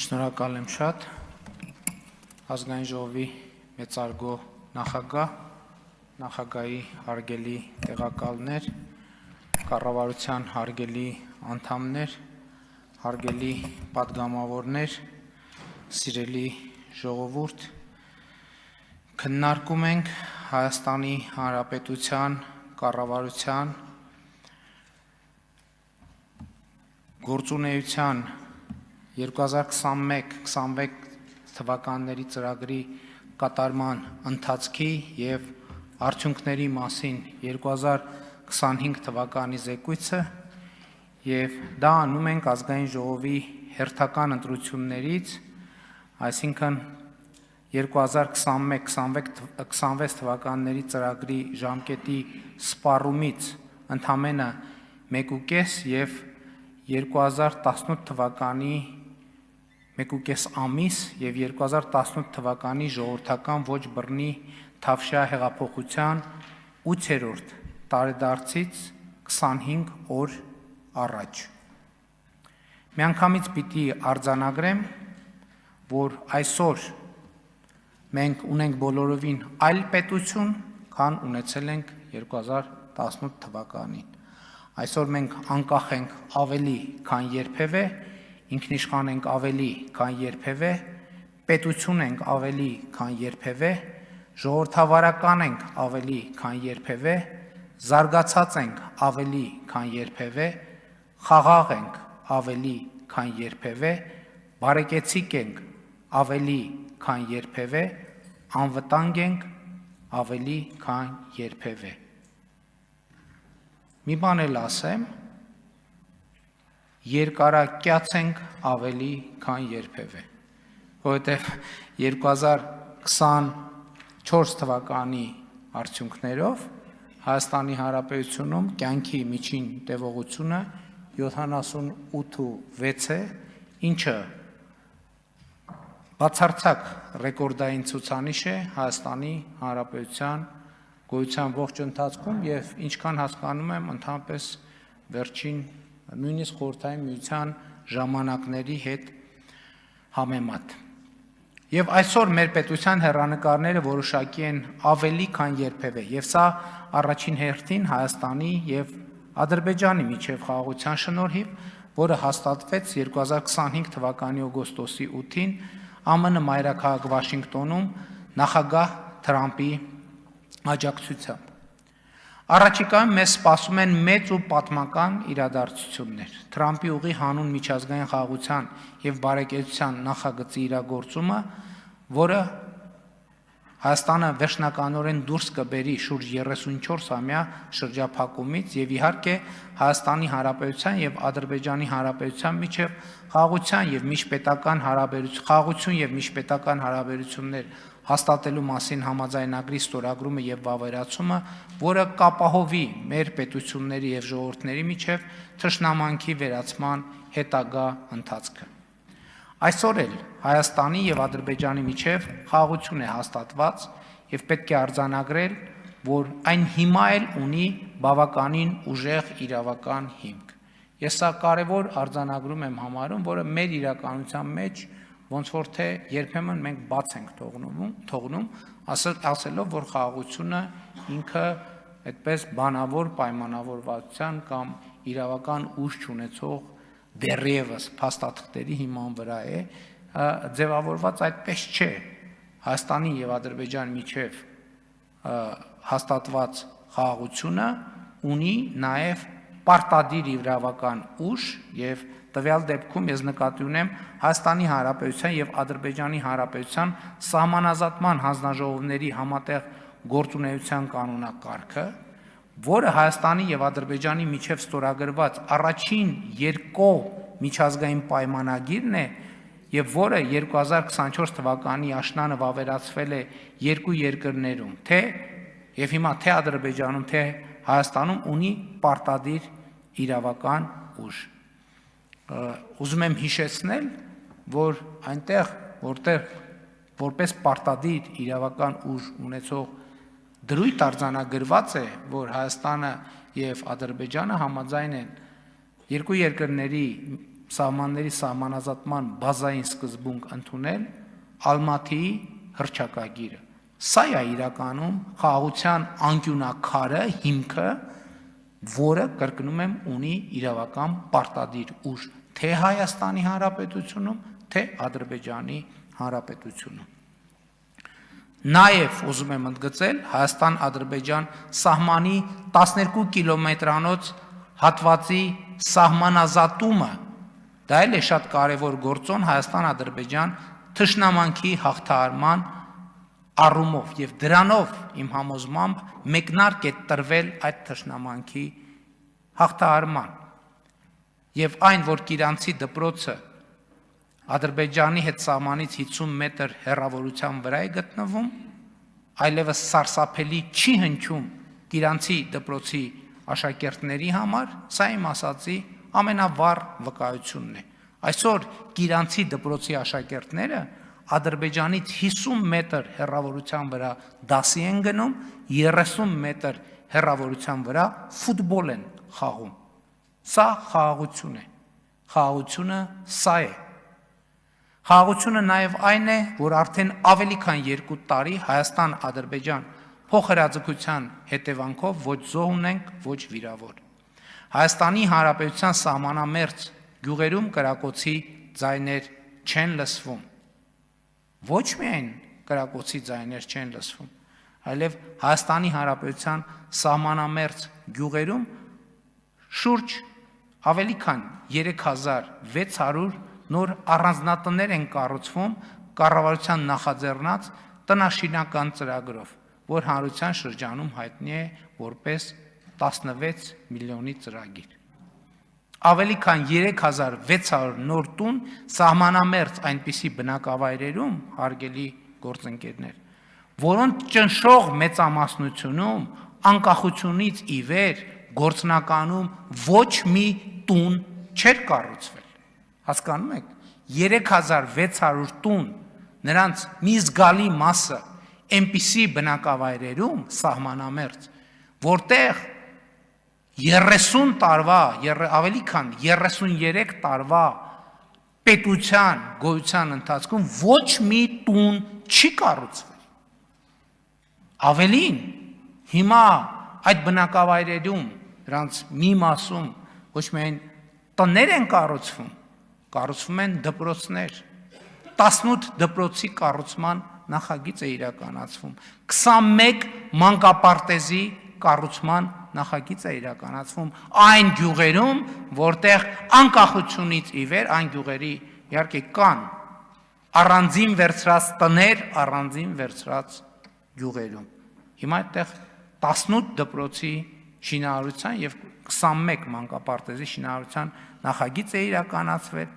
Շնորհակալ եմ շատ ազգային ժողովի մեծարգո նախագահի հարգելի տեղակալներ, կառավարության հարգելի անդամներ, հարգելի պատգամավորներ, սիրելի ժողովուրդ, քննարկում ենք Հայաստանի Հանրապետության կառավարության գործունեության 2021-26 թվականների ծրագրի կատարման ընթացքի և արդյունքների մասին 2025 թվականի զեկույցը և դա անում ենք ազգային ժողովի հերթական ընտրություններից, այսինքն 2021-26 թվականների ծրագրի ժամկետի սպառումից ընդամենը 1.5 և 2018 թվականի 1.5 ամիս և 2018 թվականի ժողովրդական ոչ բռնի թավշյա հեղափոխության 8-րդ տարեդարձից 25 օր առաջ։ Միանգամից պիտի արձանագրեմ, որ այսօր մենք ունենք բոլորովին այլ պետություն, քան ունեցել ենք 2018 թվականին։ Այսօր մենք անկախ ենք ավելի, քան երբևէ, ինքնիշխան ենք ավելի, քան երբևէ, պետություն ենք ավելի, քան երբևէ, ժողովրդավարական ենք ավելի, քան երբևէ, զարգացած ենք ավելի, քան երբևէ, խաղաղ ենք ավելի, քան երբևէ, բարեկեցիկ ենք ավելի, քան երբևէ, անվտանգ ենք ավելի, քան երբևէ։ Մի բան էլ ասեմ, երկարակյաց ենք ավելի, քան երբևէ, որովհետև 2024 թվականի արդյունքներով Հայաստանի Հանրապետությունում կյանքի միջին տևողությունը 78.6 է, ինչը բացարձակ ռեկորդային ցուցանիշ է Հայաստանի Հանրապետության գոյության ողջ ընթացքում և ինչքան հասկանում եմ, ընդհանրապես վերջին նույնիսկ Խորհրդային Միության ժամանակների հետ համեմատ։ Եվ այսօր մեր պետության հեռանկարները որոշակի են ավելի, քան երբևէ, և սա առաջին հերթին Հայաստանի և Ադրբեջանի միջև խաղաղության շնորհիվ, որը հաստատվեց 2025 թվականի օգոստոսի 8-ին ԱՄՆ մայրաքաղաք Վաշինգտոնում նախագահ Թրամփի աջակցությամբ։ Առաջիկայում մեզ սպասում են մեծ ու պատմական իրադարձություններ։ Թրամփի ուղի հանուն միջազգային խաղաղության և բարեկեցության նախագծի իրագործումը, որը Հայաստանը վերջնականորեն դուրս կբերի շուրջ 34-ամյա շրջափակումից և իհարկե Հայաստանի Հանրապետության և Ադրբեջանի Հանրապետության միջև խաղաղություն և միջպետական հարաբերություններ հաստատելու մասին համաձայնագրի ստորագրումը և վավերացումը, որը կապահովի մեր պետությունների և ժողովուրդների միջև թշնամանքի վերացման հետագա ընթացքը։ Այսօր էլ Հայաստանի և Ադրբեջանի միջև խաղաղություն է հաստատված և պետք է արձանագրել, որ այն հիմա էլ ունի բավականին ուժեղ իրավական հիմք։ Ես սա կարևոր արձանագրում եմ համարում, որը մեր իրականության մեջ ոնց որ թե երբեմն մենք բաց ենք թողնում, ասելով, որ խաղաղությունը ինքը այդպես բանավոր պայմանավորվածության կամ իրավական ուժ չունեցող դեռևս փաստաթղթերի հիման վրա է, ձևավորված այդպես չէ։ Հայաստանի և Ադրբեջանի միջև հաստատված խաղաղությունը ունի նաև պարտադիր իրավական ուժ և տվյալ դեպքում ես նկատի ունեմ Հայաստանի Հանրապետության և Ադրբեջանի Հանրապետության սահմանազատման հանձնաժողովների համատեղ գործունեության կանոնակարգը, որը Հայաստանի և Ադրբեջանի միջև ստորագրված առաջին երկկողմ միջազգային պայմանագիրն է և որը 2024 թվականի աշնանը վավերացվել է երկու երկրներում, և հիմա թե Ադրբեջանում, թե Հայաստանում ունի պարտադիր իրավական ուժ։ Ուզում եմ հիշեցնել, որ այնտեղ, որտեղ որպես պարտադիր իրավական ուժ ունեցող դրույթ արձանագրված է, որ Հայաստանը և Ադրբեջանը համաձայն են երկու երկրների սահմանների սահմանազատման բազային սկզբունք ընդունել Ալմատիի հռչակագիրը։ Սա է իրականում խաղաղության անկյունակարը, հիմքը, որը, կրկնում եմ, ունի իրավական պարտադիր ուժ թե Հայաստանի Հանրապետությունում, թե Ադրբեջանի Հանրապետությունում։ Նաև ուզում եմ ընդգծել Հայաստան-Ադրբեջան սահմանի 12 կիլոմետրանոց հատվածի սահմանազատումը, դա էլ է շատ կարևոր գործոն Հայաստան-Ադրբեջան թշնամանքի հաղթահարման առումով եւ դրանով իմ համոզմամբ մեկնարկ է տրվել այդ թշնամանքի հաղթահարման եւ այն, որ Կիրանցի դպրոցը Ադրբեջանի հետ սահմանից 50 մետր հեռավորության վրա է գտնվում, այլևս սարսափելի չի հնչում Կիրանցի դպրոցի աշակերտների համար, սա իմ ասածի ամենավառ վկայությունն է։ Այսօր Կիրանցի դպրոցի աշակերտները Ադրբեջանից 50 մետր հեռավորության վրա դասի են գնում, 30 մետր հեռավորության վրա ֆուտբոլ են խաղում։ Սա խաղաղություն է։ Խաղաղությունը սա է։ Խաղաղությունը նաև այն է, որ արդեն ավելի քան 2 տարի Հայաստան-Ադրբեջան փոխհրաձգության հետևանքով ոչ զոհ ունենք, ոչ վիրավոր։ Հայաստանի Հանրապետության սահմանամերձ գյուղերում կրակոցի ձայներ չեն լսվում։ Ոչ միայն կրակոցի ձայներ չեն լսվում, այլև Հայաստանի Հանրապետության սահմանամերձ գյուղերում շուրջ ավելի քան 3600 նոր առանձնատներ են կառուցվում կառավարության նախաձեռնած տնաշինական ծրագրով, որ հանրության շրջանում հայտնի է որպես 16 միլիոնի ծրագիր։ Ավելի քան 3600 նոր տուն սահմանամերձ այնպիսի բնակավայրերում, հարգելի գործընկերներ, որոնց ճնշող մեծամասնությունում անկախությունից ի վեր գործնականում ոչ մի տուն չէր կառուցվել։ Հասկանում եք, 3600 տուն, նրանց մի զգալի մասը այնպիսի բնակավայրերում սահմանամերձ, որտեղ 30 տարվա, ավելի քան 33 տարվա պետության գոյության ընթացքում ոչ մի տուն չի կառուցվել։ Ավելին, հիմա այդ բնակավայրերում, նրանց մի մասում ոչ միայն տներ են կառուցվում են դպրոցներ, 18 դպրոցի կառուցման նախագիծ է իրականացվում, 21 մանկապարտեզի կառուցման նախագիծ է իրականացվում այն գյուղերում, որտեղ անկախությունից ի վեր այն գյուղերի իհարկե կան առանձին վերցրած տներ, առանձին վերցրած գյուղերում։ Հիմա այդտեղ 18 դպրոցի շինարարության եւ 21 մանկապարտեզի շինարարության նախագիծ է իրականացվել,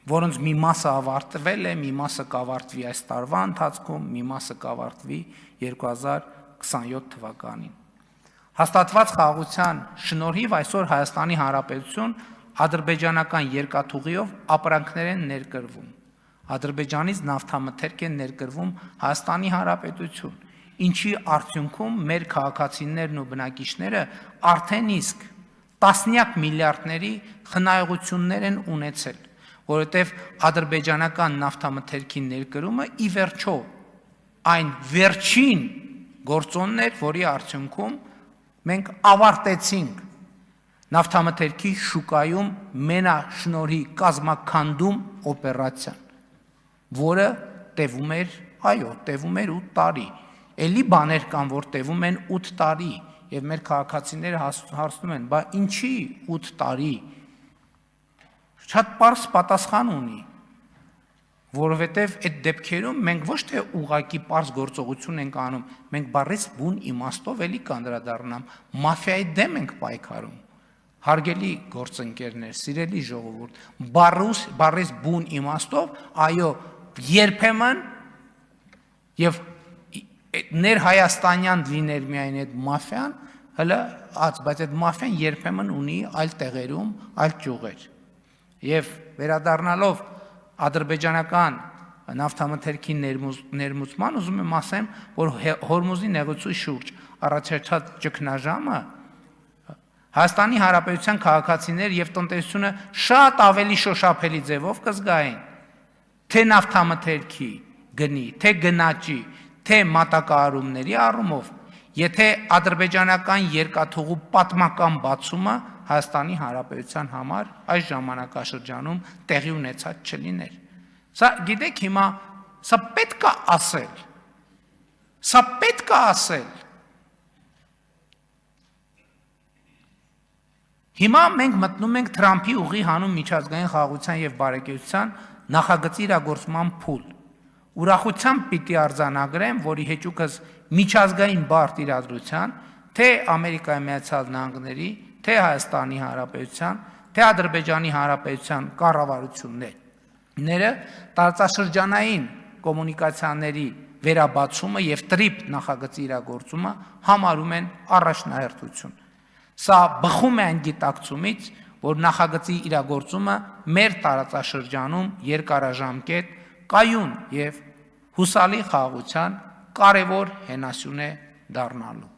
որոնց մի մասը ավարտվել է, մի մասը կավարտվի այս տարվա ընթացքում, մի մասը կավարտվի 2027 թվականին։ Հաստատված խաղաղության շնորհիվ այսօր Հայաստանի Հանրապետություն ադրբեջանական երկաթուղիով ապրանքներ են ներկրվում։ Ադրբեջանից նավթամթերք են ներկրվում Հայաստանի Հանրապետություն, ինչի արդյունքում մեր քաղաքացիներն ու բնակիչները արդեն իսկ տասնյակ միլիարդների խնայողություններ են ունեցել, որովհետև ադրբեջանական նավթամթերքի ներկրումը ի վերջո այն վերջին գործոնն էր, որի արդյունքում մենք ավարտեցինք նավթամթերքի շուկայում մենաշնորհի կազմաքանդում օպերացիան, որը տևում էր 8 տարի, էլի բաներ կան, որ տևում են 8 տարի, եւ մեր քաղաքացիները հարցնում են, բա ինչի 8 տարի, շատ պարզ պատասխան ունի, որովհետև այդ դեպքերում մենք ոչ թե ուղղակի պարզ գործողություն ենք անում, մենք բառից բուն իմաստով էլի կանդրադառնամ, մաֆիայի դեմ ենք պայքարում, հարգելի գործընկերներ, սիրելի ժողովուրդ, բառից բուն իմաստով, այո, երբեմն եւ ներհայաստանյան լիներ միայն այդ մաֆիան, բայց այդ մաֆիան երբեմն ունի այլ տեղերում, այլ ճյուղեր։ Եվ վերադառնալով ադրբեջանական նավթամթերքի ներմուծման, ուզում եմ ասեմ, որ Հորմուզի նեղուցի շուրջ առաջացած ճգնաժամը Հայաստանի Հանրապետության քաղաքացիներ եւ տնտեսությունը շատ ավելի շոշափելի ձևով կզգային, թե նավթամթերքի գնի, թե գնաճի, թե մատակարարումների առումով, եթե ադրբեջանական երկաթուղու պատմական բացումը Հայաստանի Հանրապետության համար այս ժամանակաշրջանում տեղի ունեցած չլիներ։ Սա գիտեք հիմա սա պետք է ասել։ Սա պետք է ասել։ Հիմա մենք մտնում ենք Թրամփի ուղի հանուն միջազգային խաղաղության եւ բարեկեցության նախագծի իրագործման փուլ։ Ուրախությամբ պիտի արձանագրեմ, որի հեճուկս միջազգային բարդ իրադրության, թե Ամերիկայի Միացյալ Նահանգների, թե Հայաստանի Հանրապետության, թե Ադրբեջանի Հանրապետության կառավարությունները տարածաշրջանային կոմունիկացիաների վերաբացումը եւ տրիպ նախագծի իրագործումը համարում են առաջնահերթություն։ Սա բխում է այն գիտակցումից, որ նախագծի իրագործումը մեր տարածաշրջանում երկարաժամկետ, կայուն եւ հուսալի խաղաղության կարևոր հենասյուն է դառնալու։